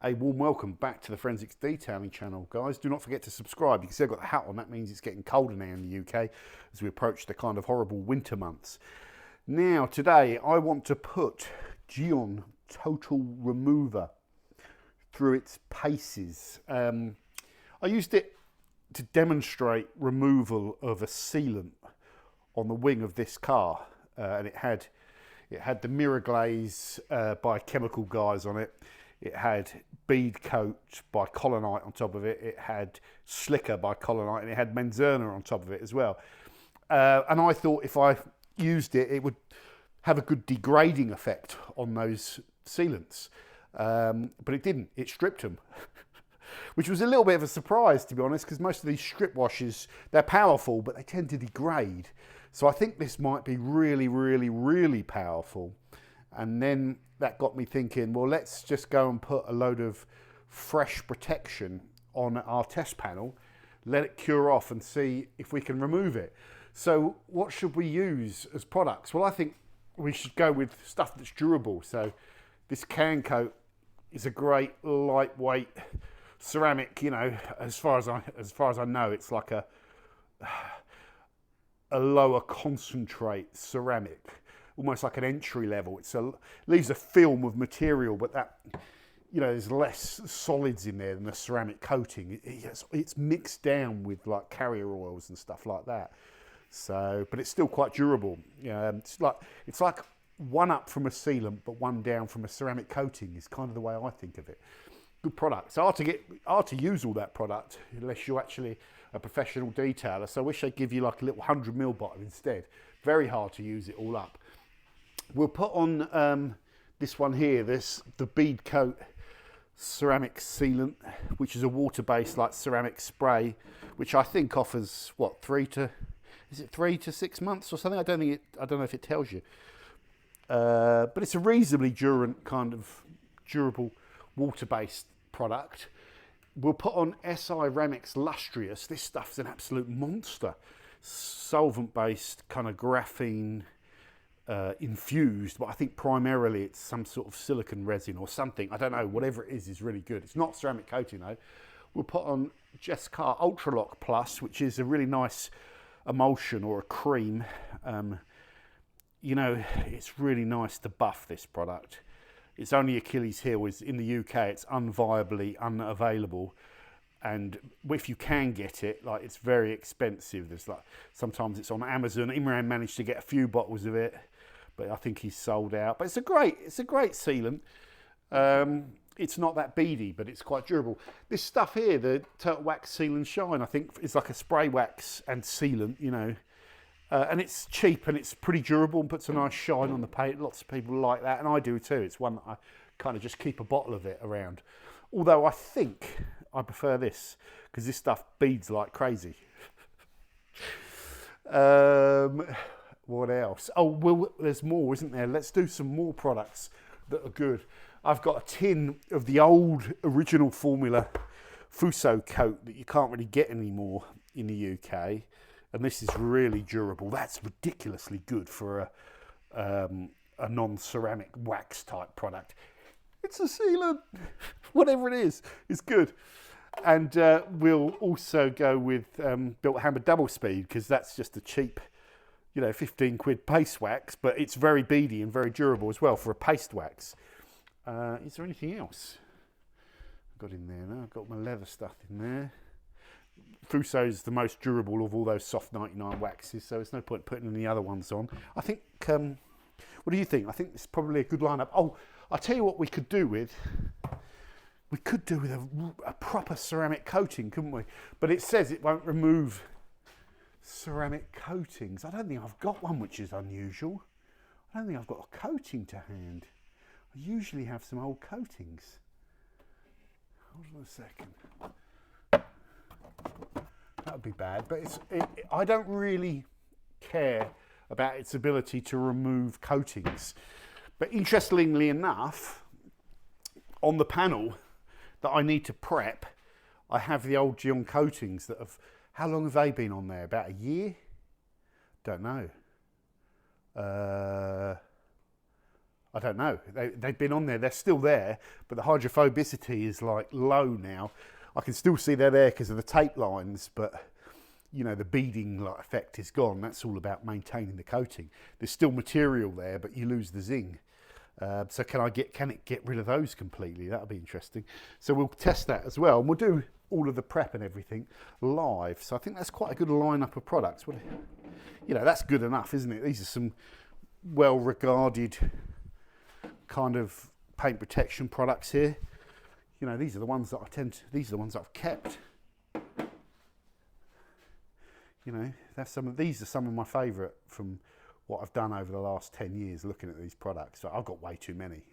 A warm welcome back to the Forensics Detailing channel, guys. Do not forget to subscribe. You can see I've got the hat on. That means it's getting colder now in the UK as we approach the kind of horrible winter months. Now, today I want to put Gyeon Total Remover through its paces. I used it to demonstrate removal of a sealant on the wing of this car, and it had the mirror glaze by chemical guys on it. It had bead coat by Colonite on top of it. It had slicker by Colonite, and it had Menzerner on top of it as well. And I thought if I used it, it would have a good degrading effect on those sealants. But it didn't. It stripped them, which was a little bit of a surprise, to be honest, because most of these strip washes, they're powerful, but they tend to degrade. So I think this might be really, really, really powerful. And then that got me thinking, well, let's just go and put a load of fresh protection on our test panel, let it cure off and see if we can remove it. So what should we use as products? Well, I think we should go with stuff that's durable. So this can coat is a great lightweight ceramic, you know, as far as I know, it's like a lower concentrate ceramic, almost like an entry level. Leaves a film of material, but that, you know, there's less solids in there than the ceramic coating. It's mixed down with like carrier oils and stuff like that. So, but it's still quite durable. It's like one up from a sealant, but one down from a ceramic coating is kind of the way I think of it. Good product. It's hard to use all that product unless you're actually a professional detailer. So I wish they'd give you like a little 100ml bottle instead. Very hard to use it all up. We'll put on this one here, the bead coat ceramic sealant, which is a water-based like ceramic spray, which I think offers what 3 to 6 months or something. I don't know if it tells you, but it's a reasonably durable water-based product. We'll put on SI Ramix Lustrious. This stuff's an absolute monster. Solvent-based, kind of graphene infused, but I think primarily it's some sort of silicon resin or something. I don't know. Whatever it is really good. It's not ceramic coating though. We'll put on Jessica Ultralock Plus, which is a really nice emulsion or a cream. You know, it's really nice to buff this product. Its only Achilles heel is in the UK, it's unviably unavailable. And if you can get it, like, it's very expensive. There's like, sometimes it's on Amazon. Imran managed to get a few bottles of it, but I think he's sold out. But it's a great sealant. It's not that beady, but it's quite durable. This stuff here, the Turtle Wax Seal and Shine, I think is like a spray wax and sealant, you know. And it's cheap and it's pretty durable and puts a nice shine on the paint. Lots of people like that, and I do too. It's one that I kind of just keep a bottle of it around. Although I think I prefer this because this stuff beads like crazy. What else? Oh, well, there's more, isn't there? Let's do some more products that are good. I've got a tin of the old original formula Fuso coat that you can't really get anymore in the UK. And this is really durable. That's ridiculously good for a non-ceramic wax type product. It's a sealant, whatever it is, it's good. And we'll also go with Built Hammer Double Speed, because that's just a cheap, you know, 15 quid paste wax, but it's very beady and very durable as well for a paste wax. Is there anything else I've got in there now? I've got my leather stuff in there. Fuso is the most durable of all those soft 99 waxes, so there's no point putting any other ones on. I think, what do you think? I think it's probably a good lineup. Oh, I'll tell you what we could do with. We could do with a proper ceramic coating, couldn't we? But it says it won't remove ceramic coatings. I don't think I've got one, which is unusual. I don't think I've got a coating to hand. I usually have some old coatings. Hold on a second. That would be bad, but I don't really care about its ability to remove coatings. But interestingly enough, on the panel that I need to prep, I have the old Gyeon coatings that have, how long have they been on there? About a year? Don't know. I don't know. They've been on there. They're still there, but the hydrophobicity is like low now. I can still see they're there because of the tape lines, but you know, the beading like effect is gone. That's all about maintaining the coating. There's still material there, but you lose the zing. So can it get rid of those completely? That'll be interesting. So we'll test that as well, and we'll do all of the prep and everything live. So I think that's quite a good lineup of products. You know, that's good enough, isn't it? These are some well-regarded kind of paint protection products here. You know, these are the ones that these are the ones that I've kept. You know, these are some of my favourite from what I've done over the last 10 years looking at these products. So I've got way too many.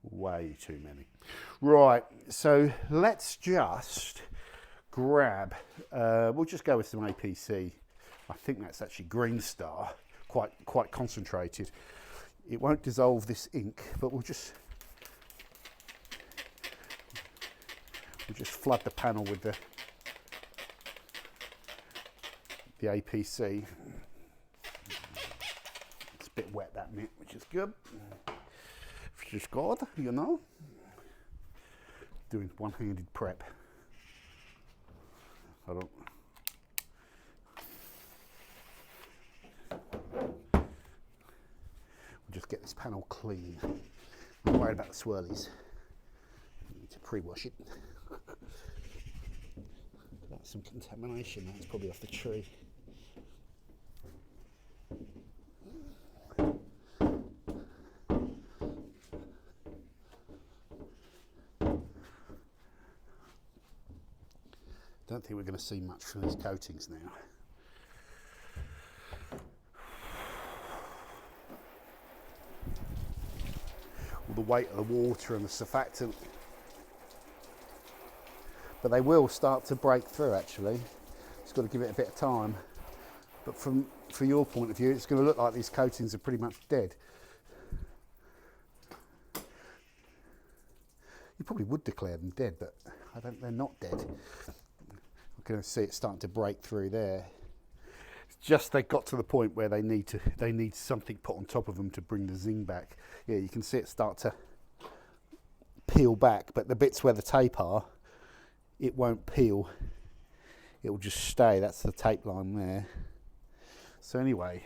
Way too many. Right, so let's just grab, we'll just go with some APC. I think that's actually Green Star, quite concentrated. It won't dissolve this ink, but we'll just flood the panel with the APC. It's a bit wet, that bit, which is good. Which is good, you know. Doing one-handed prep. We'll just get this panel clean. I'm not worried about the swirlies. I need to pre-wash it. That's some contamination. That's probably off the tree. Don't think we're going to see much from these coatings now. All the weight of the water and the surfactant. But they will start to break through actually. Just got to give it a bit of time. But from your point of view, it's going to look like these coatings are pretty much dead. You probably would declare them dead, but they're not dead. Going to see it starting to break through there. It's just they got to the point where they need something put on top of them to bring the zing back. Yeah, you can see it start to peel back, but the bits where the tape are, it won't peel. It will just stay. That's the tape line there. So anyway,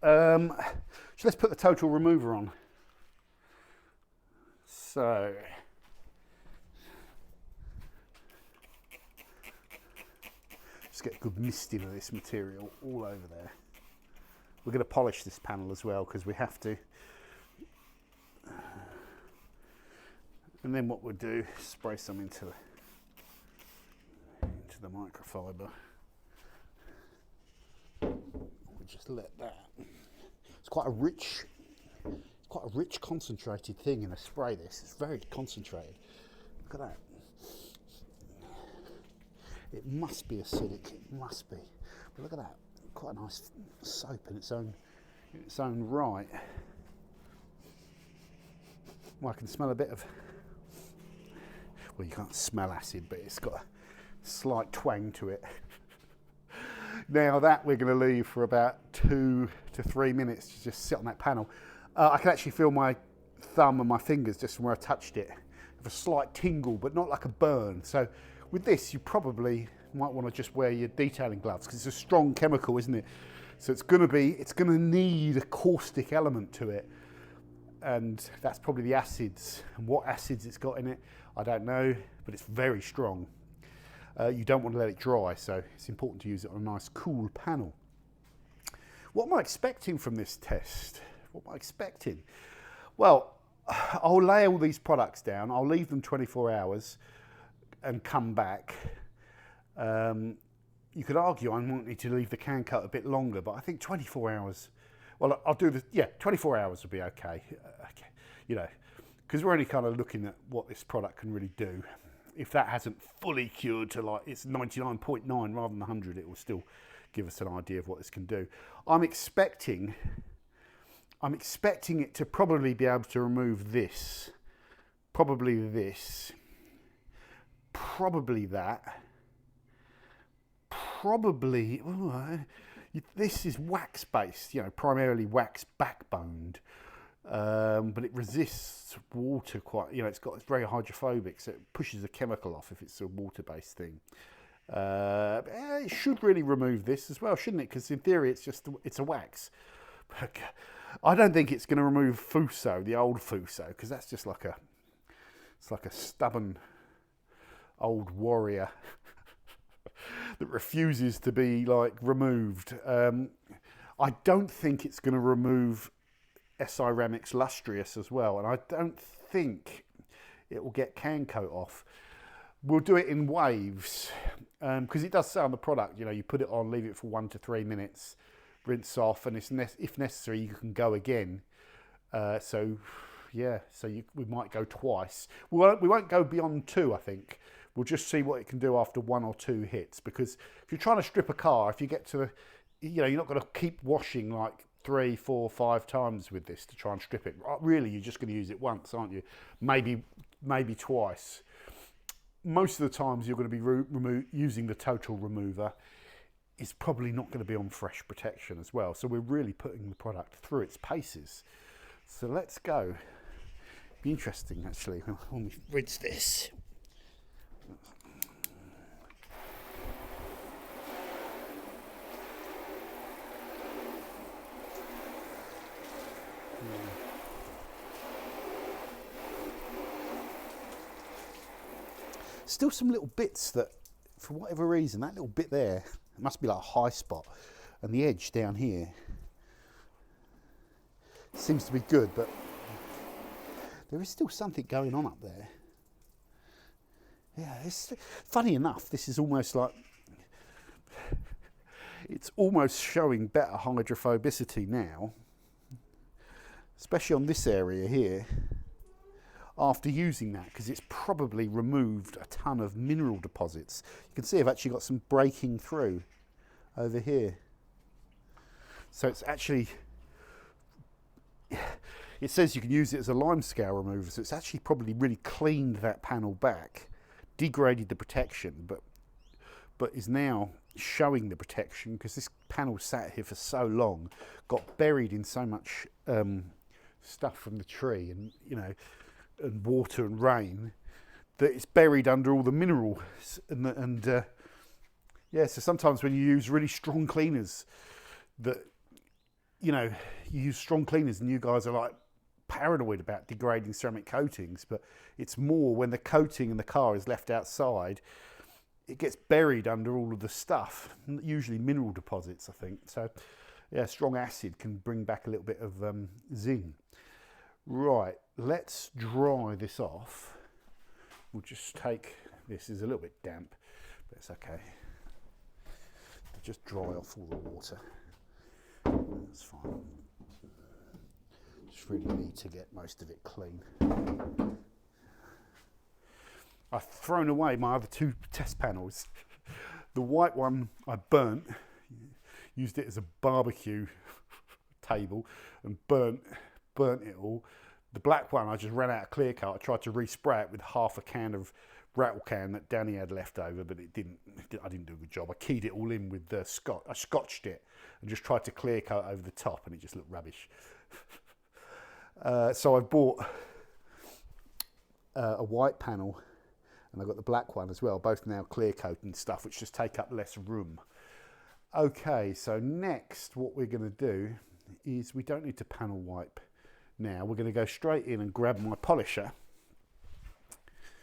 so let's put the total remover on. So. Get good misting of this material all over there. We're going to polish this panel as well because we have to. And then what we'll do is spray some into the microfiber. We'll just let that. It's quite a rich concentrated thing in a spray. This it's very concentrated. Look at that. It must be acidic, it must be. But look at that, quite a nice soap in its own right. Well, I can smell a bit of, well, you can't smell acid, but it's got a slight twang to it. Now that we're going to leave for about 2 to 3 minutes to just sit on that panel. I can actually feel my thumb and my fingers just from where I touched it. Have a slight tingle, but not like a burn. So with this, you probably might want to just wear your detailing gloves because it's a strong chemical, isn't it? So it's going to need a caustic element to it, and that's probably the acids. And what acids it's got in it, I don't know, but it's very strong. You don't want to let it dry, so it's important to use it on a nice, cool panel. What am I expecting from this test? What am I expecting? Well, I'll lay all these products down. I'll leave them 24 hours. And come back. You could argue I might need to leave the can coat a bit longer, but I think 24 hours. Well, I'll do the 24 hours will be okay. You know, because we're only kind of looking at what this product can really do. If that hasn't fully cured to like it's 99.9 rather than 100, it will still give us an idea of what this can do. I'm expecting it to probably be able to remove this, probably this. Probably that. Probably, This is wax based, primarily wax backboned, but it resists water quite. It's very hydrophobic, so it pushes the chemical off if it's a water based thing. It should really remove this as well, shouldn't it? Because in theory, it's a wax. I don't think it's going to remove Fuso, the old Fuso, because that's just like a stubborn old warrior that refuses to be removed. I don't think it's going to remove SI-Ramic's Lustrious as well, and I don't think it will get can coat off. We'll do it in waves, because it does say on the product, you put it on, leave it for 1 to 3 minutes, rinse off, and if necessary, you can go again. We might go twice. We won't go beyond 2, I think. We'll just see what it can do after 1 or 2 hits, because if you're trying to strip a car, if you get to you're not going to keep washing 3, 4, 5 times with this to try and strip it. Really, you're just going to use it once, aren't you? Maybe twice. Most of the times you're going to be using the total remover. It's probably not going to be on fresh protection as well. So we're really putting the product through its paces. So let's go. Be interesting actually when we rinse this. Still some little bits that, for whatever reason, that little bit there, it must be like a high spot, and the edge down here seems to be good, but there is still something going on up there. Yeah, it's funny enough, this is almost like, it's almost showing better hydrophobicity now, especially on this area here, after using that, because it's probably removed a ton of mineral deposits. You can see I've actually got some breaking through over here. So it's actually, it says you can use it as a limescale remover, so it's actually probably really cleaned that panel back, degraded the protection, but is now showing the protection, because this panel sat here for so long, got buried in so much stuff from the tree, and and water and rain, that it's buried under all the minerals. So sometimes when you use really strong cleaners, you use strong cleaners, and you guys are paranoid about degrading ceramic coatings, but it's more when the coating in the car is left outside, it gets buried under all of the stuff, usually mineral deposits, I think. So yeah, strong acid can bring back a little bit of zing. Right, let's dry this off. We'll just take, this is a little bit damp, but it's okay. Just dry off all the water. That's fine. Just really need to get most of it clean. I've thrown away my other 2 test panels. The white one I burnt, used it as a barbecue table and burnt it all. The black one, I just ran out of clear coat. I tried to respray it with half a can of rattle can that Danny had left over, but I didn't do a good job. I keyed it all in with the scotch. I scotched it and just tried to clear coat over the top, and it just looked rubbish. So I bought a white panel, and I've got the black one as well, both now clear coat and stuff, which just take up less room. Okay, so next what we're going to do is, we don't need to panel wipe now. We're going to go straight in and grab my polisher.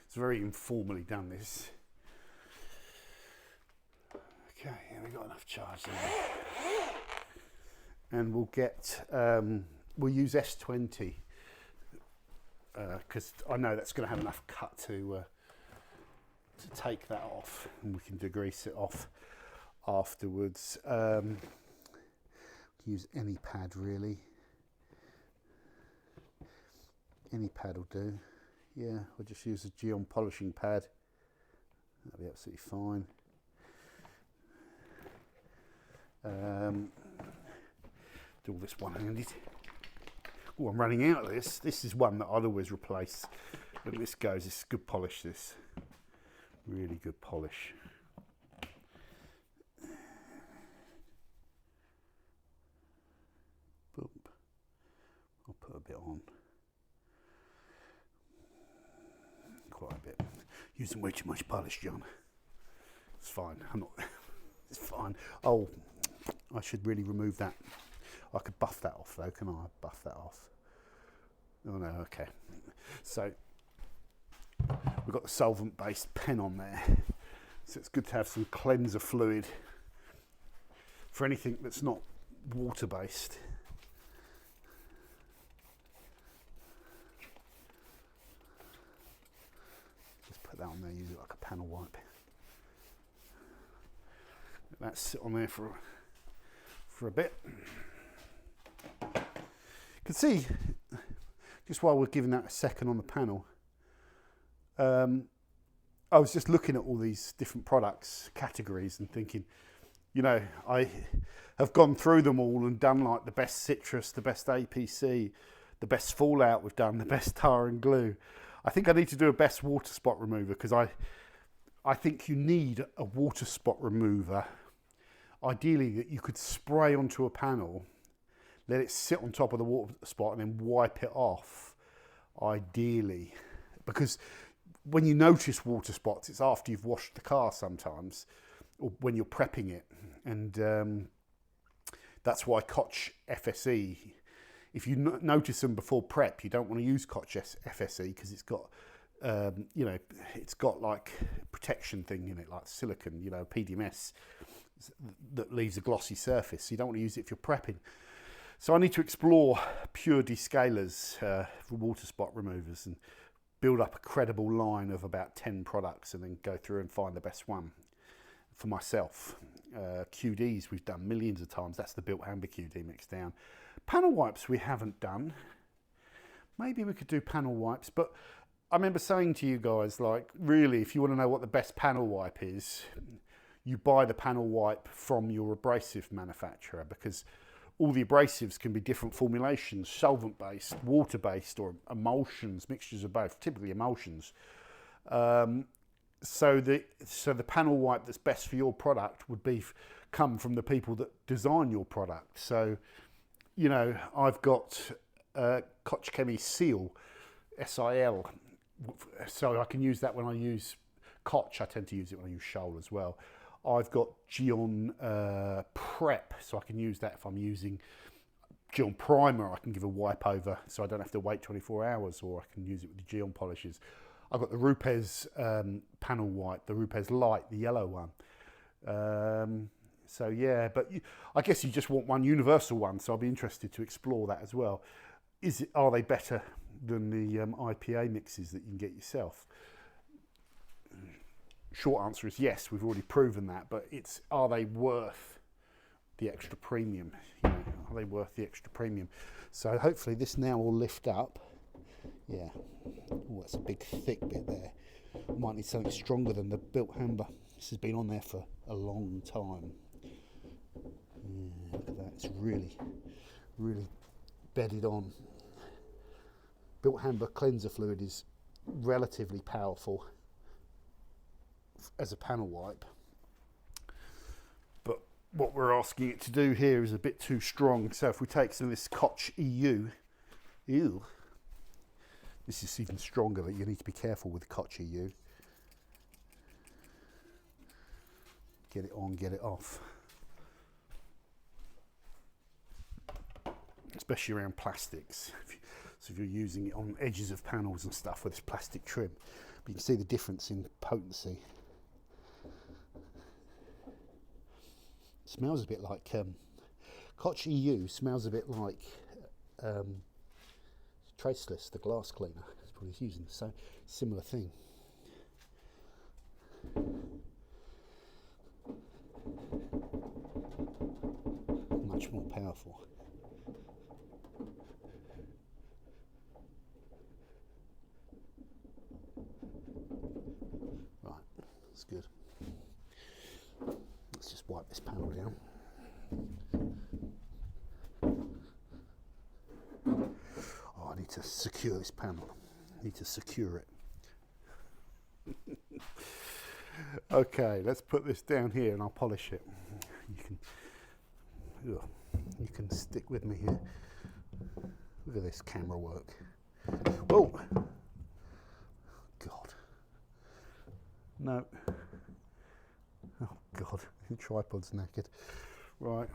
It's very informally done, this. Okay, here we got enough charge there. And we'll get, we'll use S20, because I know that's going to have enough cut to take that off, and we can degrease it off afterwards. Use any pad really. Any pad will do. Yeah, I'll just use a Gyeon polishing pad. That'll be absolutely fine. Do all this one-handed. Oh, I'm running out of this. This is one that I'd always replace. But this goes, it's good polish, this. Really good polish. a bit on. Quite a bit. Using way too much polish, John. It's fine. I'm not. It's fine. Oh, I should really remove that. I could buff that off though, can I? Buff that off. Oh no, okay. So we've got the solvent-based pen on there. So it's good to have some cleanser fluid for anything that's not water-based. Just put that on there, use it like a panel wipe. Let that sit on there for a bit. You can see, just while we're giving that a second on the panel, I was just looking at all these different products, categories, and thinking, you know, I have gone through them all and done like the best citrus, the best APC, the best fallout we've done, the best tar and glue. I think I need to do a best water spot remover, because I think you need a water spot remover, ideally that you could spray onto a panel, let it sit on top of the water spot and then wipe it off, ideally. Because when you notice water spots, it's after you've washed the car sometimes, or when you're prepping it. And that's why Koch FSE, if you notice them before prep, you don't want to use Koch FSE because it's got, you know, it's got like protection thing in it, like silicone, you know, PDMS that leaves a glossy surface. So you don't want to use it if you're prepping. So I need to explore pure descalers for water spot removers and build up a credible line of about 10 products and then go through and find the best one for myself. QDs we've done millions of times. That's the Built Amber QD mixed down. Panel wipes we haven't done. Maybe we could do panel wipes, but I remember saying to you guys, like, really, if you want to know what the best panel wipe is, you buy the panel wipe from your abrasive manufacturer, because all the abrasives can be different formulations, solvent-based, water-based, or emulsions, mixtures of both, typically emulsions. So the panel wipe that's best for your product would come from the people that design your product. So, you know, I've got Koch Chemie Seal, SIL, so I can use that when I use Koch. I tend to use it when I use Scholl as well. I've got Gyeon Prep, so I can use that if I'm using Gyeon Primer. I can give a wipe over, so I don't have to wait 24 hours, or I can use it with the Gyeon polishes. I've got the Rupes panel wipe, the Rupes Light, the yellow one. So yeah, but I guess you just want one universal one, so I'll be interested to explore that as well. Are they better than the IPA mixes that you can get yourself? Short answer is yes, we've already proven that, but are they worth the extra premium? You know, are they worth the extra premium? So hopefully this now will lift up. Yeah, oh, that's a big thick bit there. Might need something stronger than the Built Amber. This has been on there for a long time. Yeah, look at that, it's really, really bedded on. Built Amber cleanser fluid is relatively powerful as a panel wipe, but what we're asking it to do here is a bit too strong. So if we take some of this Koch EU, this is even stronger, but you need to be careful with Koch EU. Get it on, get it off. Especially around plastics. So if you're using it on edges of panels and stuff with this plastic trim, but you can see the difference in potency. It smells a bit like Koch EU smells a bit like Traceless, the glass cleaner. It's probably using the same similar thing. Much more powerful. Right, that's good. Let's just wipe this panel down. Oh, I need to secure this panel. I need to secure it. Okay, let's put this down here and I'll polish it. You can stick with me here. Look at this camera work. Oh, God. No. Oh, God. The tripod's knackered. Right.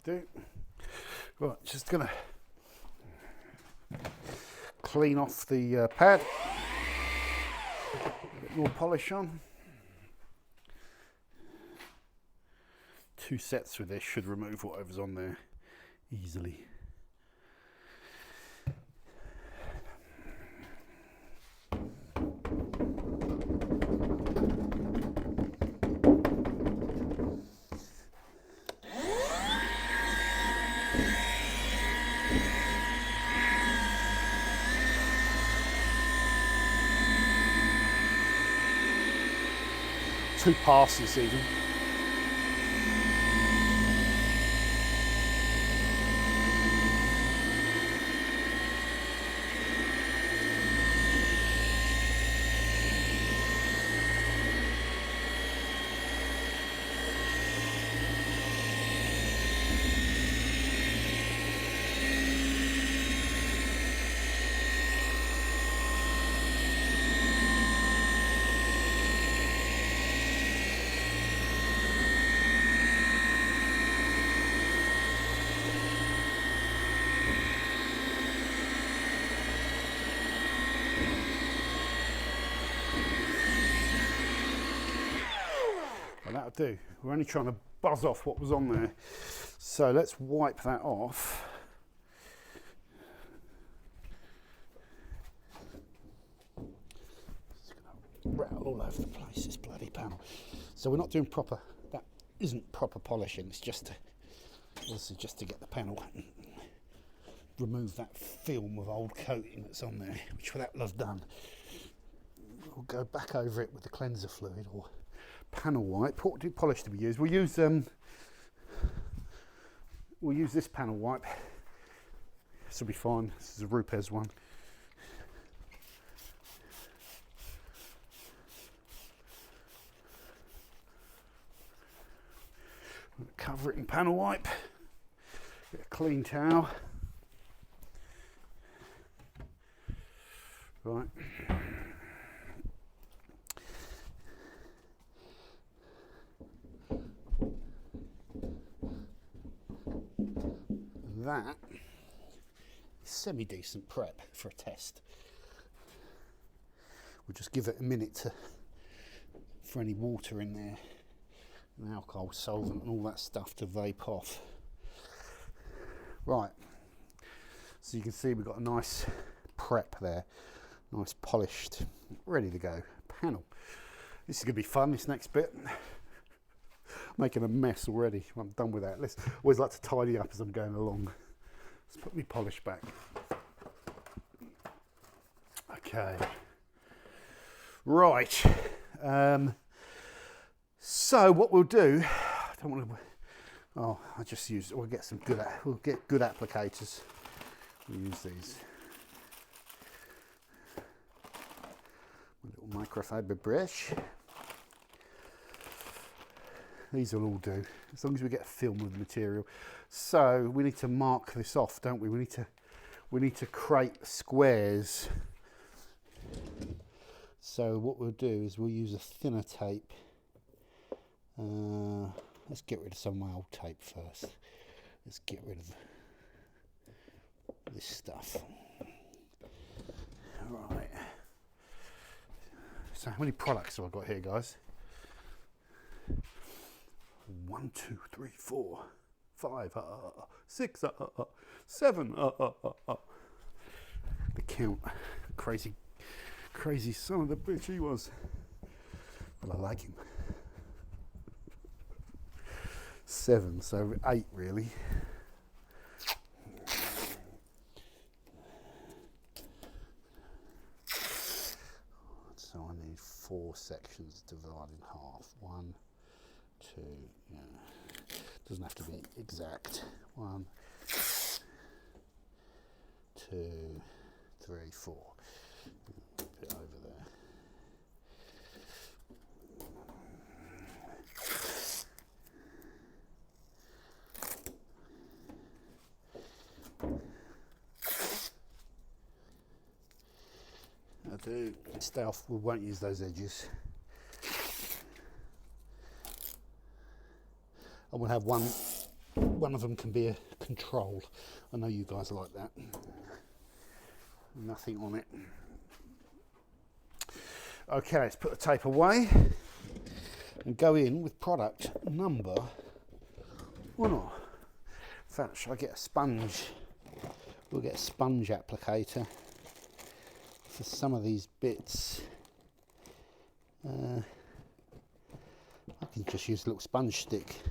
Do. Right, just gonna clean off the pad, a bit more polish on. 2 sets with this should remove whatever's on there easily. Two passes even. That'll do. We're only trying to buzz off what was on there. So let's wipe that off. It's going to rattle all over the place, this bloody panel. So we're not doing proper, that isn't proper polishing, it's just to, obviously just to get the panel, remove that film of old coating that's on there, which that will have done. We'll go back over it with the cleanser fluid or panel wipe. What polish do we use? We'll use this panel wipe. This will be fine. This is a Rupes one. Cover it in panel wipe. Get a clean towel. Right. That is semi-decent prep for a test. We'll just give it a minute for any water in there, and alcohol solvent and all that stuff to vape off. Right, so you can see we've got a nice prep there, nice polished, ready to go panel. This is going to be fun, this next bit. Making a mess already. I'm done with that. Let's always like to tidy up as I'm going along. Let's put my polish back. Okay. Right. So what we'll do, I don't want to, oh, I just use, we'll get good applicators. We'll use these. A little microfiber brush. These will all do, as long as we get a film of the material. So we need to mark this off, don't we? We need to create squares. So what we'll do is we'll use a thinner tape. Let's get rid of some of my old tape first. Let's get rid of this stuff. Right. So how many products have I got here, guys? 1, 2, 3, 4, 5, 6, 7. The count. Crazy son of the bitch he was. But I like him. 7, so 8 really. So I need 4 sections divided in half. 1, 2, yeah. Doesn't have to be exact. 1, 2, 3, 4. Put it over there. I do. Stay off. We won't use those edges. And we'll have one of them can be a control. I know you guys like that. Nothing on it. Okay, let's put the tape away and go in with product number 1. In fact, shall I get a sponge? We'll get a sponge applicator for some of these bits. I can just use a little sponge stick.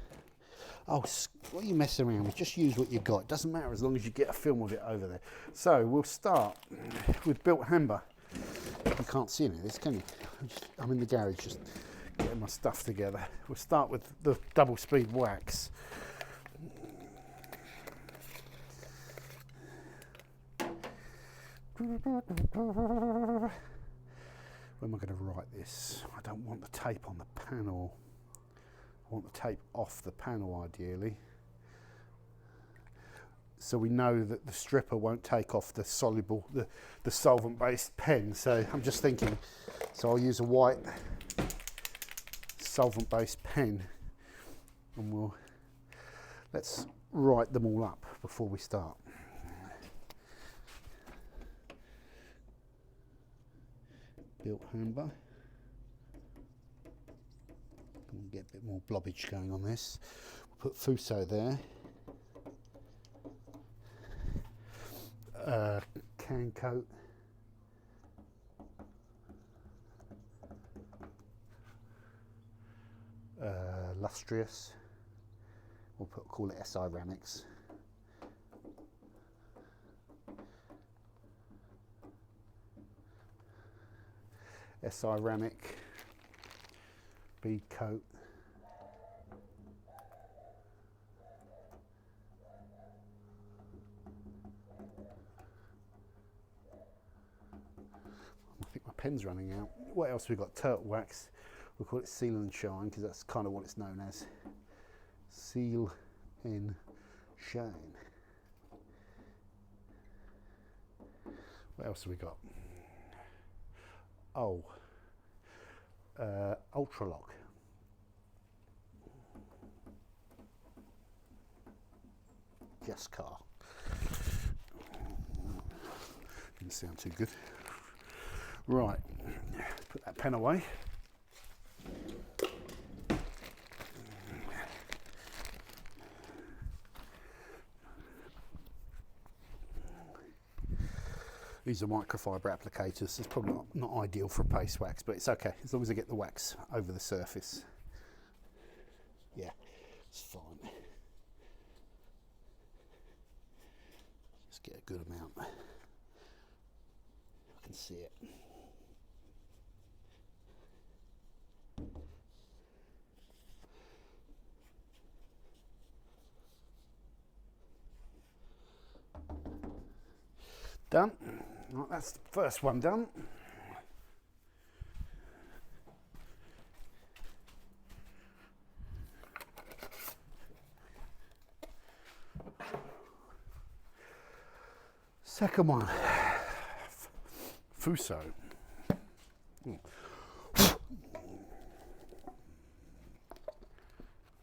Oh, what are you messing around with? Just use what you got. It doesn't matter as long as you get a film of it over there. So we'll start with built hammer. You can't see any of this, can you? I'm in the garage just getting my stuff together. We'll start with the double speed wax. Where am I going to write this? I don't want the tape on the panel. I want the tape off the panel ideally. So we know that the stripper won't take off the soluble, the solvent-based pen. So I'm just thinking, so I'll use a white solvent-based pen, and let's write them all up before we start. Built hammer. We'll get a bit more blobbage going on this. We'll put Fuso there. Can coat. Lustrous. We'll call it SI Ceramics. SI Ceramic. Bead coat. I think my pen's running out. What else we got? Turtle wax. We'll call it Seal and Shine because that's kind of what it's known as. Seal and Shine. What else have we got? Oh, Ultralock. Just car. Didn't sound too good. Right, put that pen away. These are microfiber applicators. It's probably not ideal for a paste wax, but it's okay as long as I get the wax over the surface. Yeah, it's fine. Just get a good amount. I can see it. Done. Right, that's the first one done. Second one, Fuso.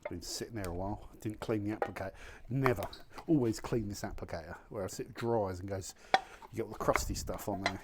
Been sitting there a while. Didn't clean the applicator. Never. Always clean this applicator, where else it dries and goes. You get all the crusty stuff on there.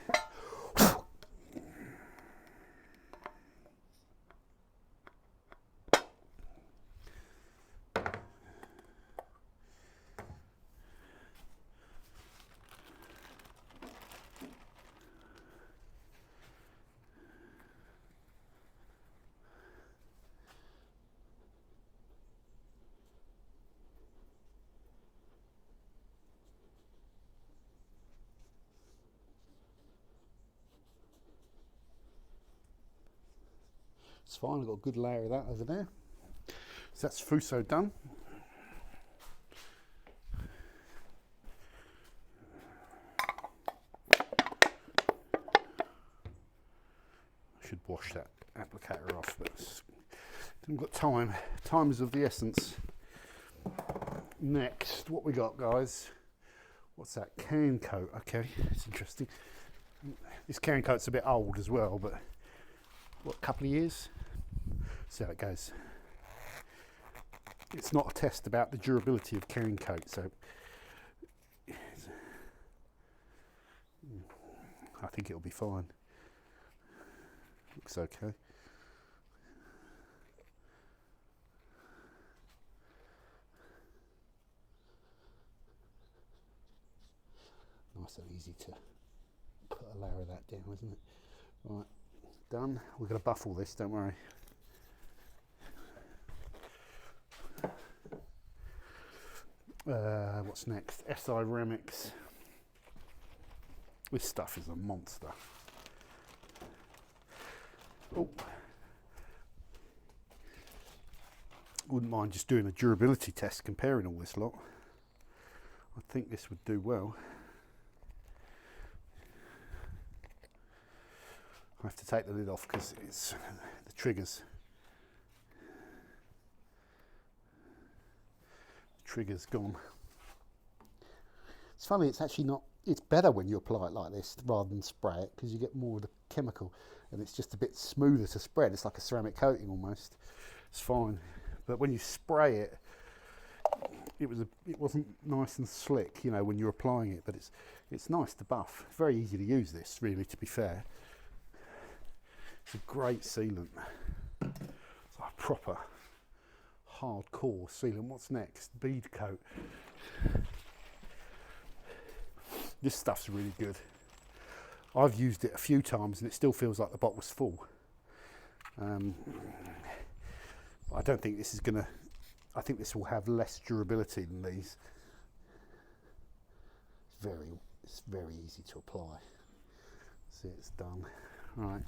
It's fine, I've got a good layer of that over there. So that's Fuso done. I should wash that applicator off, but haven't got time. Time is of the essence. Next, what we got, guys? What's that? Can coat. Okay, it's interesting. This can coat's a bit old as well, but what, a couple of years? See how it goes. It's not a test about the durability of can coat, so I think it'll be fine. Looks okay. Nice and easy to put a layer of that down, isn't it? Right, done. We're going to buff all this, don't worry. What's next? SI Remix. This stuff is a monster. Oh, wouldn't mind just doing a durability test comparing all this lot. I think this would do well. I have to take the lid off because it's the triggers. The trigger's gone. It's funny, it's actually not, it's better when you apply it like this rather than spray it because you get more of the chemical and it's just a bit smoother to spread. It's like a ceramic coating almost. It's fine. But when you spray it, it wasn't nice and slick, you know, when you're applying it, but it's nice to buff. Very easy to use this, really, to be fair. It's a great sealant. It's like a proper hardcore sealant. What's next? Bead coat. This stuff's really good. I've used it a few times and it still feels like the bottle's full. I don't think this is gonna, I think this will have less durability than these. It's very easy to apply. See, it's done. Right.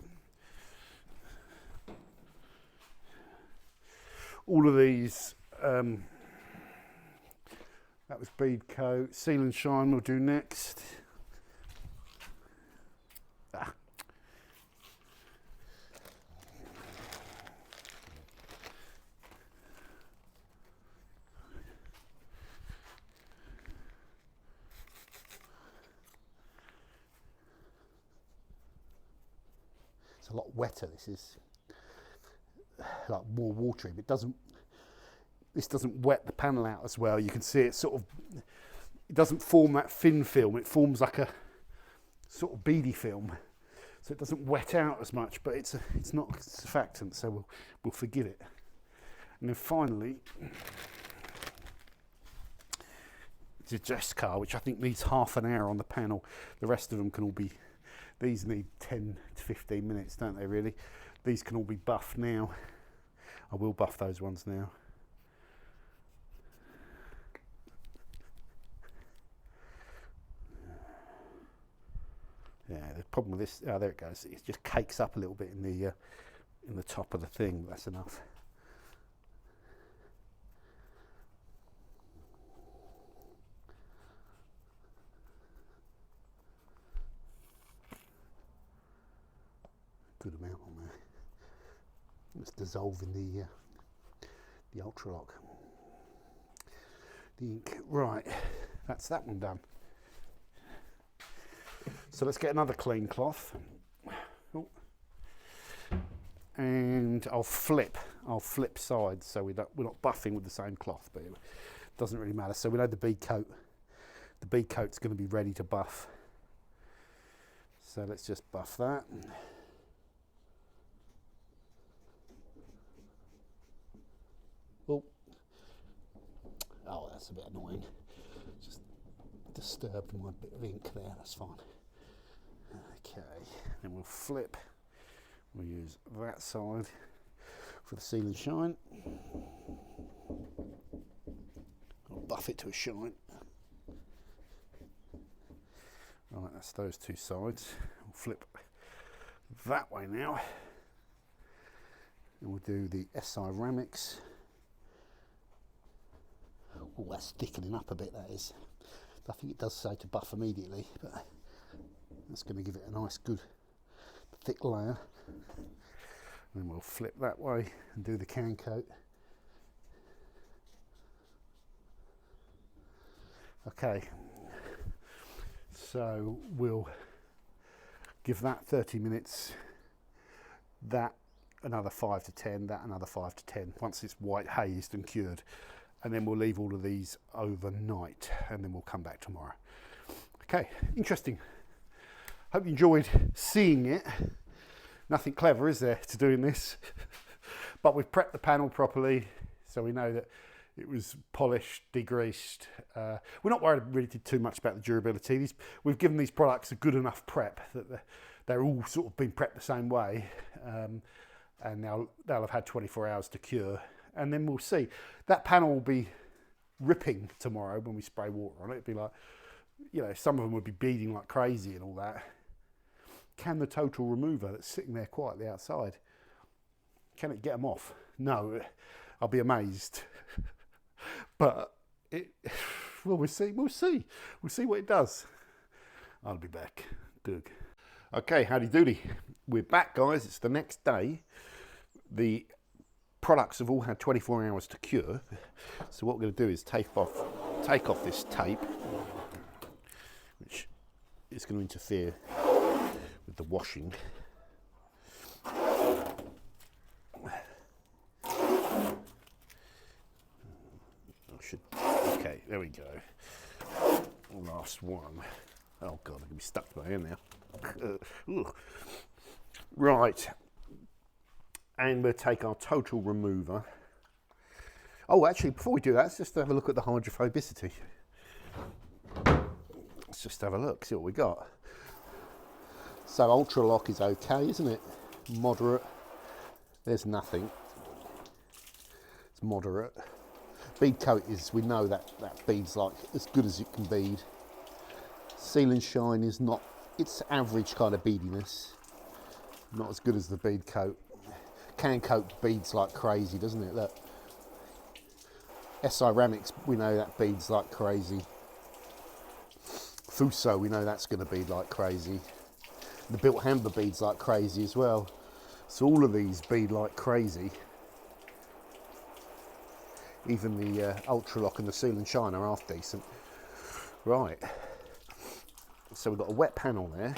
All of these, that was bead coat. Seal and shine we'll do next. It's a lot wetter, this is. Like more watery, but this doesn't wet the panel out as well. You can see it sort of, it doesn't form that thin film, it forms like a sort of beady film. So it doesn't wet out as much, but it's not a surfactant, so we'll forgive it. And then finally, the Jess car, which I think needs half an hour on the panel. The rest of them can all be, these need 10 to 15 minutes, don't they really? These can all be buffed now. I will buff those ones now. Yeah, the problem with this, oh, there it goes. It just cakes up a little bit in the top of the thing. That's enough. good amount on there. It's dissolving the ultralock. The ink. Right, that's that one done. So let's get another clean cloth. Oh. And I'll flip sides so we're not buffing with the same cloth, but it doesn't really matter. So we know the bead coat's going to be ready to buff. So let's just buff that. Oh, that's a bit annoying. Just disturbed my bit of ink there, that's fine. Okay, then we'll flip. We'll use that side for the seal and shine. I'll buff it to a shine. Right, that's those two sides. We'll flip that way now. And we'll do the SI Ceramics. Oh, that's thickening up a bit, that is. I think it does say to buff immediately, but that's going to give it a nice, good, thick layer. And then we'll flip that way and do the can coat. Okay, so we'll give that 30 minutes, that another 5 to 10, that another 5 to 10, once it's white hazed and cured. And then we'll leave all of these overnight and then we'll come back tomorrow. Okay, interesting. Hope you enjoyed seeing it. Nothing clever, is there, to doing this? But we've prepped the panel properly, so we know that it was polished, degreased. We're not worried really too much about the durability. We've given these products a good enough prep that they're all sort of been prepped the same way. And now they'll have had 24 hours to cure. And then we'll see. That panel will be ripping tomorrow when we spray water on it. It'd be like, you know, some of them would be beading like crazy and all that. Can the total remover that's sitting there quietly outside, can it get them off? No, I'll be amazed. But well, we'll see. We'll see what it does. I'll be back. Doug. Okay, howdy doody. We're back, guys. It's the next day. The products have all had 24 hours to cure, so what we're going to do is take off this tape, which is going to interfere with the washing. Okay, there we go. Last one. Oh god, I'm going to be stuck to my hand now. Right. And we'll take our total remover. Oh, actually, before we do that, let's just have a look at the hydrophobicity. Let's just have a look, see what we got. So ultralock is okay, isn't it? Moderate. There's nothing. It's moderate. Bead coat is, we know that bead's like as good as it can bead. Seal and shine is not, it's average kind of beadiness. Not as good as the bead coat. Can coat beads like crazy, doesn't it? Look. SI Ceramics, we know that beads like crazy. Fuso, we know that's going to bead like crazy. The built hamber beads like crazy as well. So all of these bead like crazy. Even the ultralock and the seal and shine are half decent. Right. So we've got a wet panel there.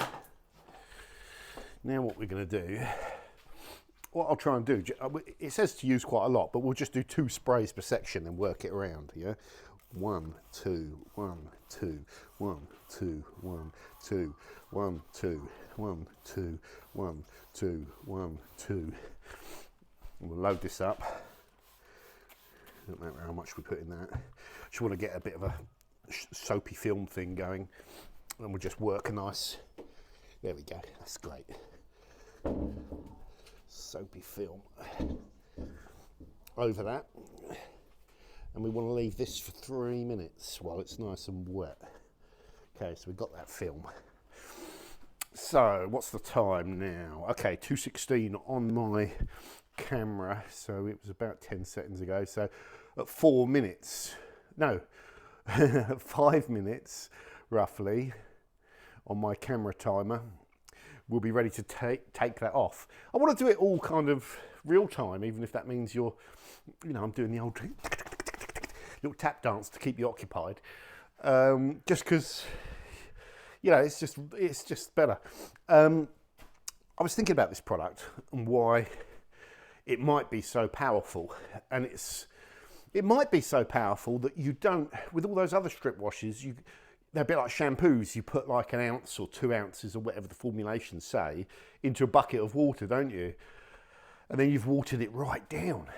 Now what we're going to do, what I'll try and do, it says to use quite a lot, but we'll just do 2 sprays per section and work it around, yeah? 1, 2, 1, 2, 1, 2, 1, 2, 1, 2, 1, 2, 1, 2, 1, 2. We'll load this up. Don't matter how much we put in that. Just want to get a bit of a soapy film thing going, and we'll just work a nice, there we go, that's great. Soapy film over that, and we want to leave this for 3 minutes while it's nice and wet. Okay, so we've got that film. So what's the time now? Okay, 2:16 on my camera, so it was about 10 seconds ago. So at 4 minutes, no, 5 minutes roughly on my camera timer, we'll be ready to take that off. I want to do it all kind of real time, even if that means you're, you know, I'm doing the old little tap dance to keep you occupied, just because, you know, it's just better. I was thinking about this product and why it might be so powerful, and it might be so powerful that you don't, with all those other strip washes, they're a bit like shampoos. You put like an ounce or 2 ounces or whatever the formulations say into a bucket of water, don't you? And then you've watered it right down.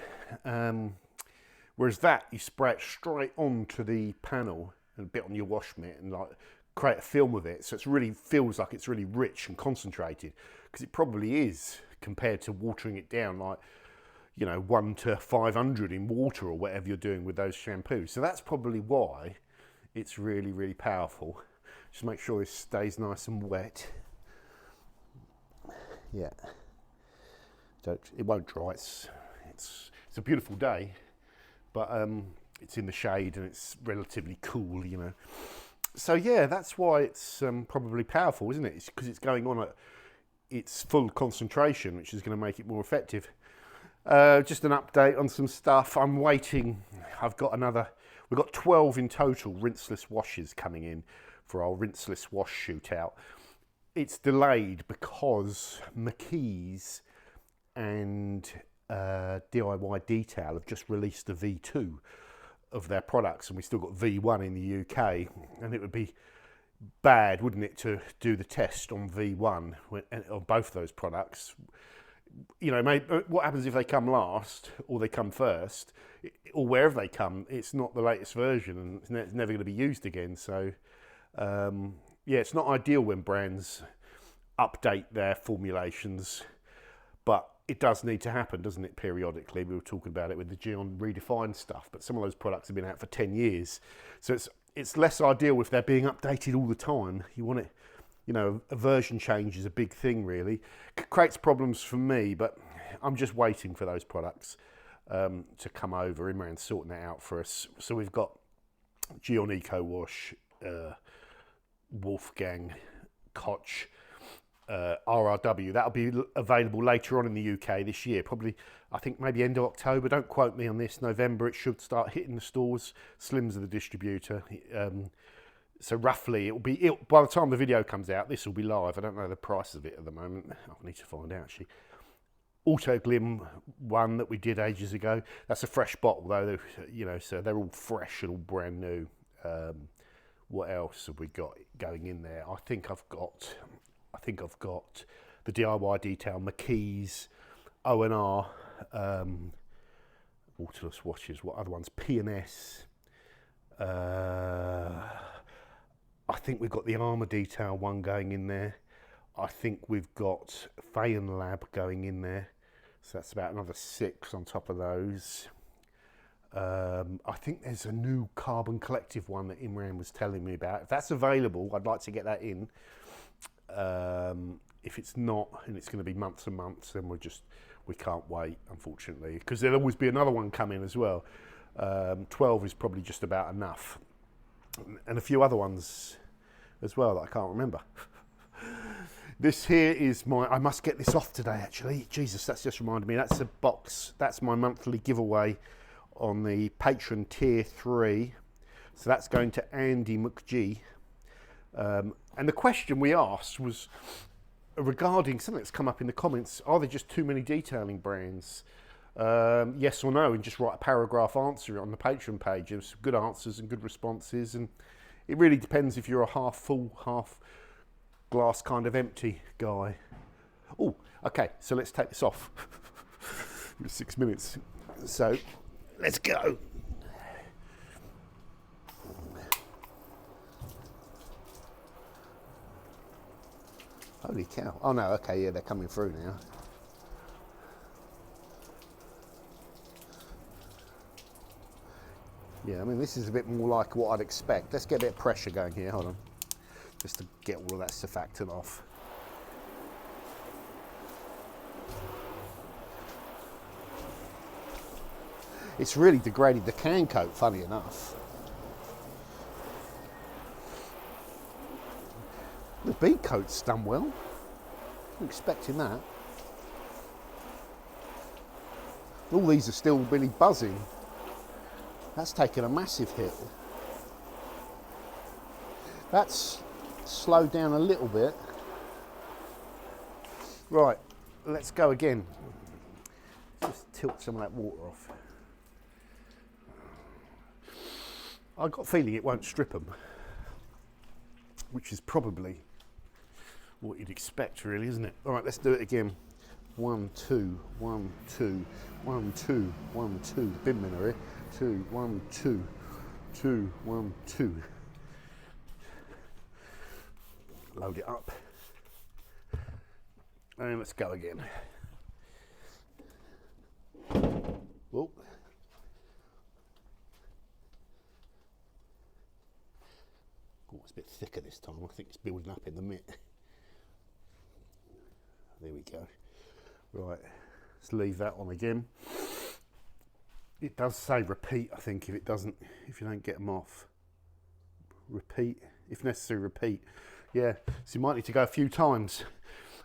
Whereas that, you spray it straight onto the panel and a bit on your wash mitt and like create a film of it. So it really feels like it's really rich and concentrated, because it probably is compared to watering it down like, you know, 1 to 500 in water or whatever you're doing with those shampoos. So that's probably why it's really, really powerful. Just make sure it stays nice and wet. Yeah. It won't dry. It's a beautiful day, but it's in the shade and it's relatively cool, you know. So yeah, that's why it's probably powerful, isn't it? It's because it's going on at its full concentration, which is going to make it more effective. Just an update on some stuff. I'm waiting. We've got 12 in total rinseless washes coming in for our rinseless wash shootout. It's delayed because McKee's and DIY Detail have just released a V2 of their products, and we still got V1 in the UK, and it would be bad, wouldn't it, to do the test on V1 on both those products. You know, what happens if they come last or they come first, or wherever they come, it's not the latest version and it's never going to be used again. So yeah, it's not ideal when brands update their formulations, but it does need to happen, doesn't it, periodically? We were talking about it with the Gyeon redefined stuff, but some of those products have been out for 10 years. So it's less ideal if they're being updated all the time. You want it, you know, a version change is a big thing, really. Creates problems for me, but I'm just waiting for those products to come over. Imran's sorting that out for us. So we've got Gyeon Eco Wash, Wolfgang, Koch, RRW. That'll be available later on in the UK this year, probably, I think maybe end of October. Don't quote me on this. November it should start hitting the stores. Slim's are the distributor. So roughly by the time the video comes out, this will be live. I don't know the price of it at the moment. I'll need to find out actually. Auto Glim one that we did ages ago. That's a fresh bottle though, you know, so they're all fresh and all brand new. What else have we got going in there? I think I've got the DIY Detail, McKee's, O&R, waterless washes. What other ones? P&S. I think we've got the Armour Detail one going in there. I think we've got Fayen Lab going in there. So that's about another 6 on top of those. I think there's a new Carbon Collective one that Imran was telling me about. If that's available, I'd like to get that in. If it's not, and it's going to be months and months, then we can't wait, unfortunately, because there'll always be another one coming as well. 12 is probably just about enough, and a few other ones as well that I can't remember. This here is I must get this off today, actually. Jesus, that's just reminded me. That's a box. That's my monthly giveaway on the Patreon Tier 3. So that's going to Andy McGee. And the question we asked was regarding something that's come up in the comments. Are there just too many detailing brands? Yes or no, and just write a paragraph answer on the Patreon page. There's good answers and good responses, and it really depends if you're a half full, half glass kind of empty guy. Oh, okay, so let's take this off. 6 minutes. So let's go. Holy cow. Oh no, okay, yeah, they're coming through now. Yeah, I mean, this is a bit more like what I'd expect. Let's get a bit of pressure going here, hold on. Just to get all of that surfactant off. It's really degraded the can coat, funny enough. The bead coat's done well. wasn't expecting that. All these are still really buzzing. That's taken a massive hit. That's slowed down a little bit. Right, let's go again. Just tilt some of that water off. I've got a feeling it won't strip them, which is probably what you'd expect, really, isn't it? All right, let's do it again. 1, 2, 1, 2, 1, 2, 1, 2. Bin minute, 2, 1, 2, 2, 1, 2. Load it up. And let's go again. Whoa. Oh, it's a bit thicker this time. I think it's building up in the mitt. There we go. Right, let's leave that on again. It does say repeat, I think, if you don't get them off. Repeat, if necessary, repeat. Yeah, so you might need to go a few times.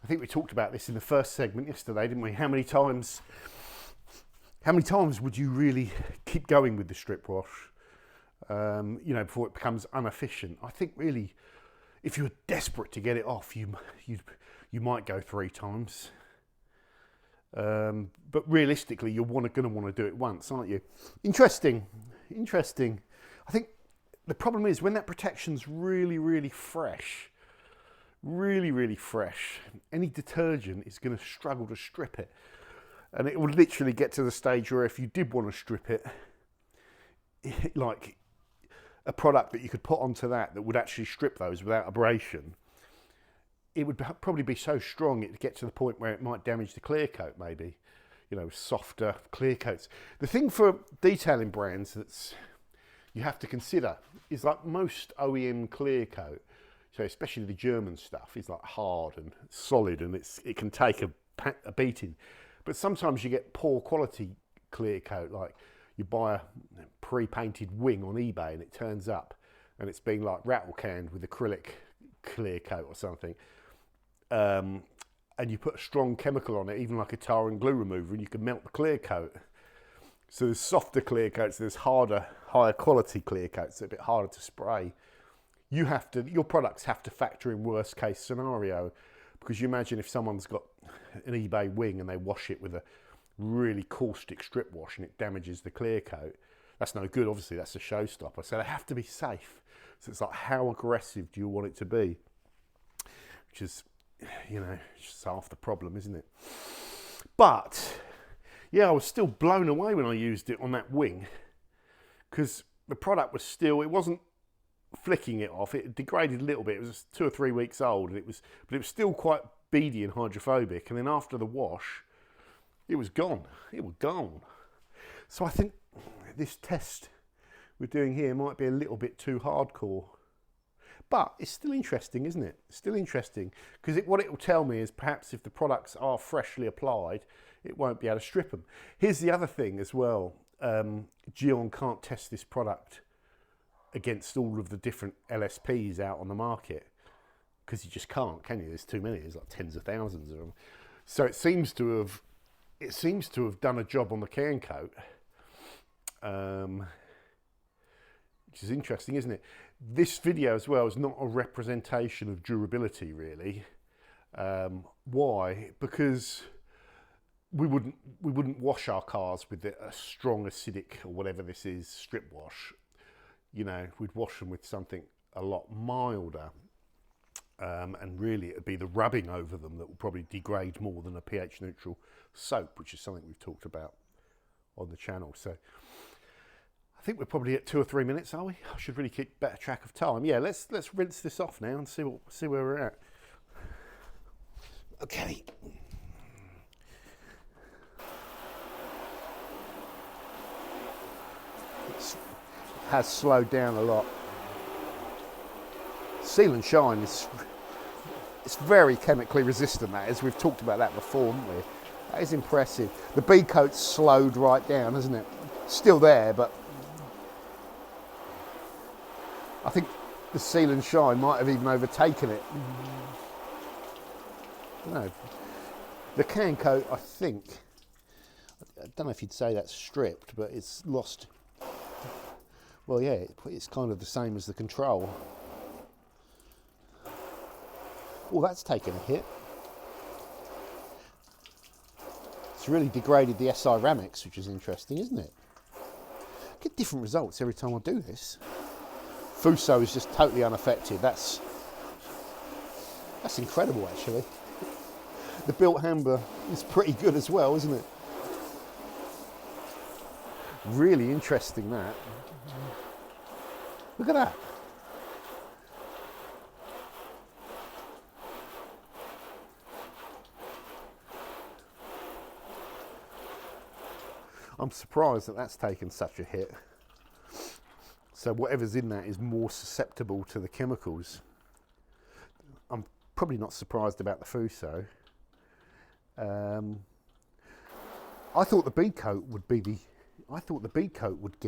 I think we talked about this in the first segment yesterday, didn't we? How many times would you really keep going with the strip wash, before it becomes inefficient? I think really, if you're desperate to get it off, you might go 3 times. But realistically, you're going to want to do it once, aren't you? Interesting. I think the problem is when that protection's really, really fresh, any detergent is going to struggle to strip it. And it will literally get to the stage where if you did want to strip it, like a product that you could put onto that would actually strip those without abrasion, it would probably be so strong it'd get to the point where it might damage the clear coat, maybe. Softer clear coats. The thing for detailing brands that's you have to consider is like most OEM clear coat, so especially the German stuff, is like hard and solid and it can take a beating. But sometimes you get poor quality clear coat, like you buy a pre-painted wing on eBay and it turns up and it's been like rattle canned with acrylic clear coat or something. And you put a strong chemical on it, even like a tar and glue remover, and you can melt the clear coat. So there's softer clear coats, there's harder, higher quality clear coats, they're a bit harder to spray. Your products have to factor in worst case scenario, because you imagine if someone's got an eBay wing and they wash it with a really caustic strip wash and it damages the clear coat, that's no good, obviously, that's a showstopper. So they have to be safe. So it's like, how aggressive do you want it to be? Which is, just half the problem, isn't it? But, yeah, I was still blown away when I used it on that wing, because the product was still, it wasn't flicking it off, it degraded a little bit, it was 2 or 3 weeks old, but it was still quite beady and hydrophobic, and then after the wash, it was gone. So I think this test we're doing here might be a little bit too hardcore. But it's still interesting, isn't it? Still interesting, because what it will tell me is perhaps if the products are freshly applied, it won't be able to strip them. Here's the other thing as well. Gyeon can't test this product against all of the different LSPs out on the market, because you just can't, can you? There's too many. There's like tens of thousands of them. So it seems to have done a job on the can coat, which is interesting, isn't it? This video as well is not a representation of durability, really. Why? Because we wouldn't wash our cars with a strong acidic or whatever this is strip wash. We'd wash them with something a lot milder, and really it'd be the rubbing over them that will probably degrade more than a pH neutral soap, which is something we've talked about on the channel. So I think we're probably at 2 or 3 minutes, are we? I should really keep better track of time. Yeah, let's rinse this off now and see where we're at. Okay. It has slowed down a lot. Seal and Shine it's very chemically resistant, that is. We've talked about that before, haven't we? That is impressive. The bead coat's slowed right down, isn't it? Still there, but I think the Seal and Shine might have even overtaken it. No, the can coat, I think, I don't know if you'd say that's stripped, but it's lost. Well, yeah, it's kind of the same as the control. Oh, that's taken a hit. It's really degraded the SI Ramics, which is interesting, isn't it? I get different results every time I do this. Fuso is just totally unaffected. That's incredible, actually. The built hamber is pretty good as well, isn't it? Really interesting, that. Look at that. I'm surprised that that's taken such a hit. So whatever's in that is more susceptible to the chemicals. I'm probably not surprised about the Fuso. I thought the bead coat would be the. I thought the bead coat would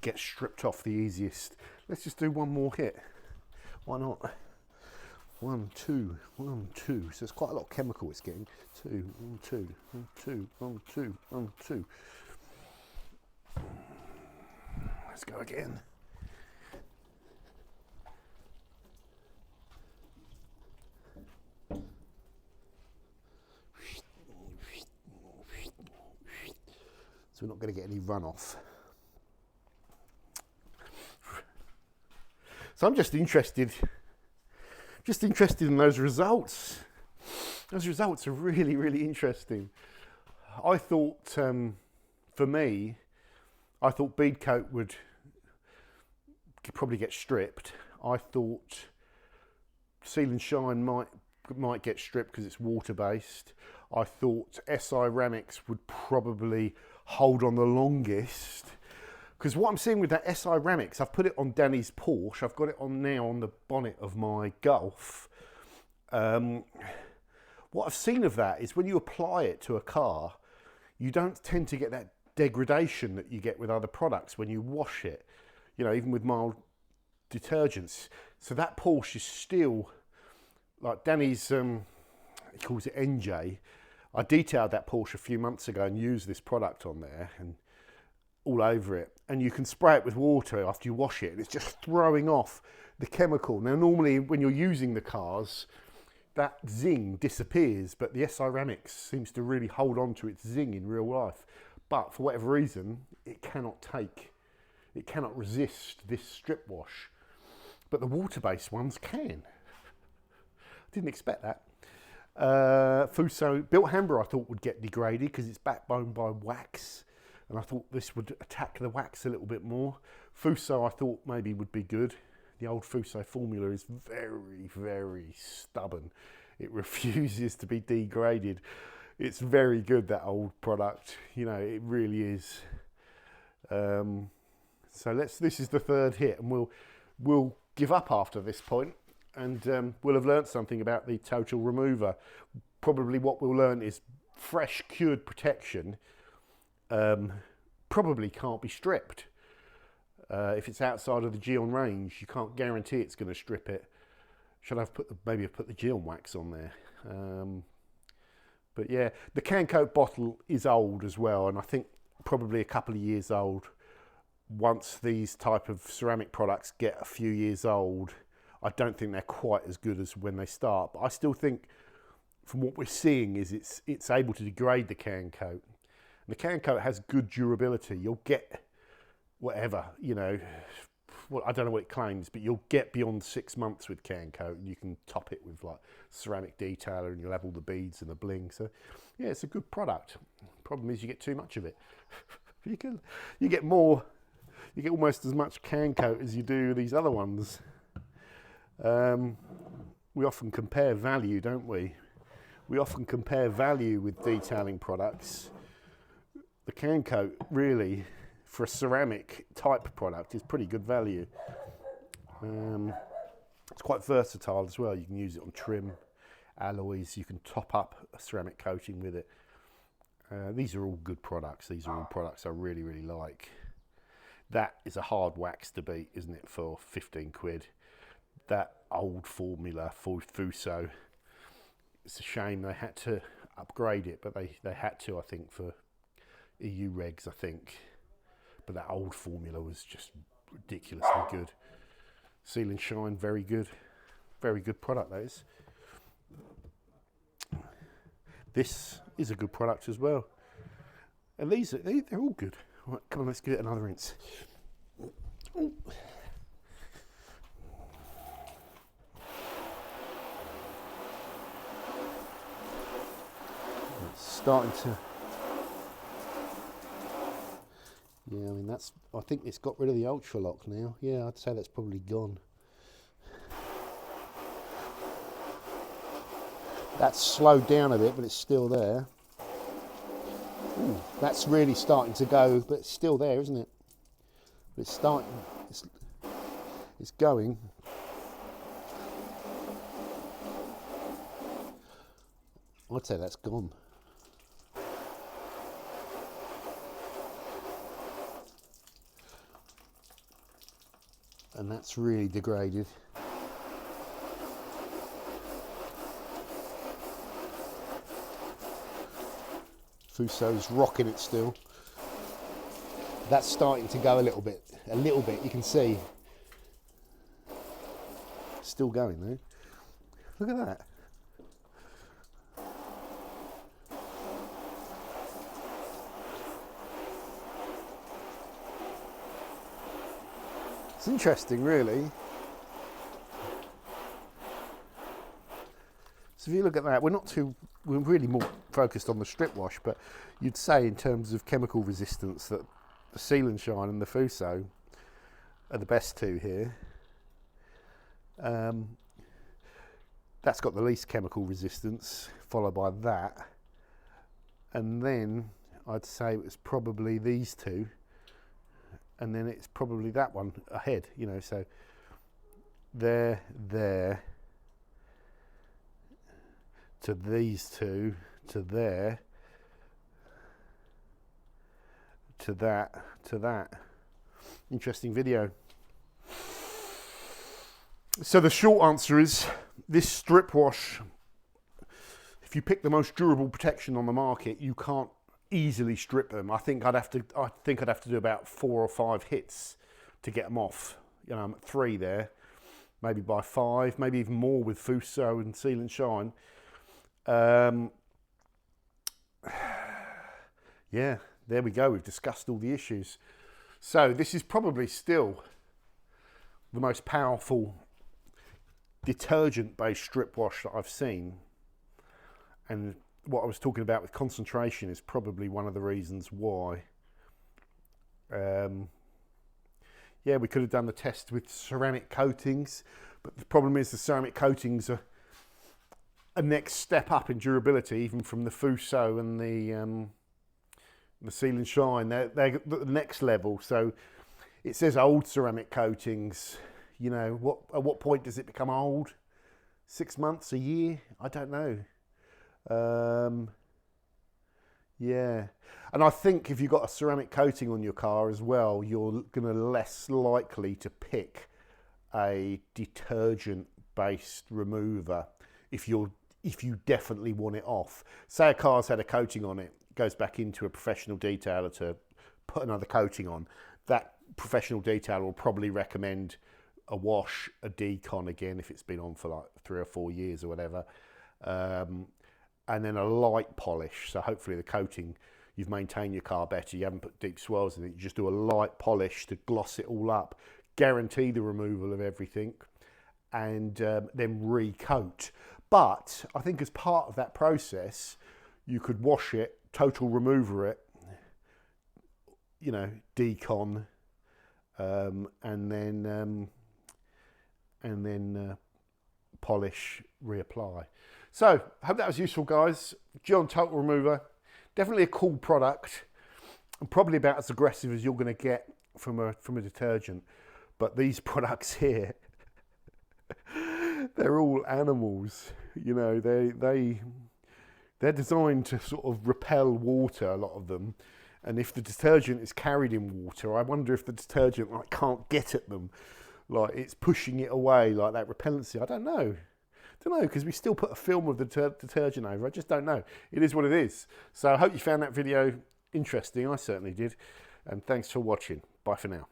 get stripped off the easiest. Let's just do one more hit. Why not? 1, 2, 1, 2. So it's quite a lot of chemical it's getting. 2, 1, 2, 1, 2, 1, 2, 1, 2. Let's go again. So we're not going to get any runoff. So I'm just interested in those results. Those results are really, really interesting. I thought, for me, I thought bead coat would probably get stripped. I thought Seal and Shine might get stripped because it's water based. I thought SI Ramics would probably hold on the longest. Because what I'm seeing with that SI Ramics, I've put it on Danny's Porsche. I've got it on now on the bonnet of my Golf. What I've seen of that is when you apply it to a car, you don't tend to get that degradation that you get with other products when you wash it. You know, even with mild detergents. So that Porsche is still, like Danny's, he calls it NJ. I detailed that Porsche a few months ago and used this product on there and all over it, and you can spray it with water after you wash it and it's just throwing off the chemical. Now normally when you're using the cars, that zing disappears, but the SI Ramics seems to really hold on to its zing in real life, but for whatever reason it cannot resist this strip wash, but the water-based ones can. Didn't expect that. Fuso built hamber I thought would get degraded because it's backboned by wax, and I thought this would attack the wax a little bit more. Fuso I thought maybe would be good. The old Fuso formula is very, very stubborn. It refuses to be degraded. It's very good, that old product. You know, it really is. So this is the third hit, and we'll give up after this point, and we'll have learnt something about the total remover. Probably what we'll learn is fresh cured protection probably can't be stripped. If it's outside of the Gyeon range, you can't guarantee it's going to strip it. Should I have maybe have put the Gyeon wax on there? But yeah, the can coat bottle is old as well, and I think probably a couple of years old. Once these type of ceramic products get a few years old, I don't think they're quite as good as when they start. But I still think, from what we're seeing, is it's able to degrade the can coat. And the can coat has good durability. You'll get whatever, you know, well, I don't know what it claims, but you'll get beyond 6 months with can coat, and you can top it with like ceramic detailer, and you'll have all the beads and the bling. So yeah, it's a good product. Problem is you get too much of it. You get more. You get almost as much can coat as you do these other ones. We often compare value, don't we? We often compare value with detailing products. The can coat, really, for a ceramic type product, is pretty good value. It's quite versatile as well. You can use it on trim, alloys. You can top up a ceramic coating with it. These are all good products. These are all products I really, really like. That is a hard wax to beat, isn't it, for 15 quid? That old formula for Fuso. It's a shame they had to upgrade it, but they had to, I think, for EU regs, I think. But that old formula was just ridiculously good. Seal and Shine, very good. Very good product, that is. This is a good product as well. And they're all good. Right, come on, let's give it another rinse. Ooh. It's starting to... Yeah, I mean, I think it's got rid of the ultra lock now. Yeah, I'd say that's probably gone. That's slowed down a bit, but it's still there. Ooh, that's really starting to go, but it's still there, isn't it? But it's starting, it's going. I'd say that's gone. And that's really degraded. Fuso's rocking it still. That's starting to go a little bit, you can see. Still going though. Look at that. It's interesting, really. So if you look at that, we're really more focused on the strip wash, but you'd say in terms of chemical resistance that the Seal and Shine and the Fuso are the best two here. That's got the least chemical resistance, followed by that. And then I'd say it was probably these two. And then it's probably that one ahead, you know, so there, to these two, to there, to that. Interesting video. So the short answer is this strip wash, if you pick the most durable protection on the market, you can't easily strip them. I think I'd have to do about 4 or 5 hits to get them off. You know, I'm at 3 there, maybe by 5, maybe even more with Fuso and Seal and Shine. Yeah, there we go. We've discussed all the issues. So this is probably still the most powerful detergent-based strip wash that I've seen. And what I was talking about with concentration is probably one of the reasons why. Yeah, we could have done the test with ceramic coatings, but the problem is the ceramic coatings are a next step up in durability, even from the Fuso and the Seal and Shine. They're at the next level. So it says old ceramic coatings. You know, at what point does it become old? 6 months, a year? I don't know. Yeah, and I think if you've got a ceramic coating on your car as well, you're going to less likely to pick a detergent-based remover if you definitely want it off. Say a car's had a coating on it, goes back into a professional detailer to put another coating on. That professional detailer will probably recommend a wash, a decon again if it's been on for like 3 or 4 years or whatever. And then a light polish. So hopefully the coating, you've maintained your car better. You haven't put deep swirls in it. You just do a light polish to gloss it all up. Guarantee the removal of everything. And then recoat. But I think as part of that process, you could wash it, total remover it, you know, decon, and then polish, reapply. So, hope that was useful, guys. Gyeon Total Remover, definitely a cool product, and probably about as aggressive as you're going to get from a detergent. But these products here, they're all animals. You know, they're designed to sort of repel water, a lot of them. And if the detergent is carried in water, I wonder if the detergent can't get at them. like it's pushing it away, like that repellency. I don't know. Because we still put a film of the detergent over. I just don't know. It is what it is. So I hope you found that video interesting. I certainly did. And thanks for watching. Bye for now.